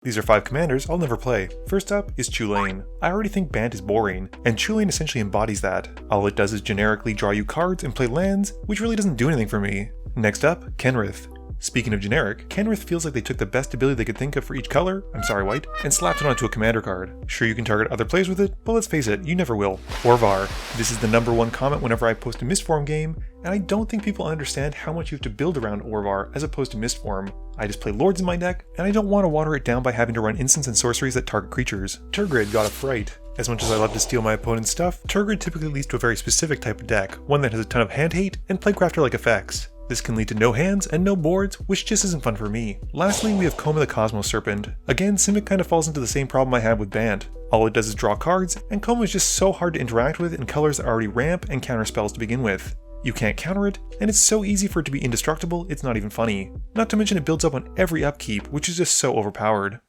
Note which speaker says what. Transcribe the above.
Speaker 1: These are 5 commanders I'll never play. First up is Chulane. I already think Bant is boring, and Chulane essentially embodies that. All it does is generically draw you cards and play lands, which really doesn't do anything for me. Next up, Kenrith. Speaking of generic, Kenrith feels like they took the best ability they could think of for each color, white, and slapped it onto a commander card. Sure, you can target other players with it, but let's face it, you never will. Orvar. This is the #1 comment whenever I post a Mistform game, and I don't think people understand how much you have to build around Orvar as opposed to Mistform. I just play Lords in my deck, and I don't want to water it down by having to run instants and sorceries that target creatures. Tergrid got a Fright. As much as I love to steal my opponent's stuff, Tergrid typically leads to a very specific type of deck, one that has a ton of hand hate and Plaguecrafter-like effects. This can lead to no hands and no boards, which just isn't fun for me. Lastly, we have Koma the Cosmos Serpent. Again, Simic kind of falls into the same problem I had with Bant. All it does is draw cards, and Koma is just so hard to interact with in colors that already ramp and counter spells to begin with. You can't counter it, and it's so easy for it to be indestructible, it's not even funny. Not to mention it builds up on every upkeep, which is just so overpowered.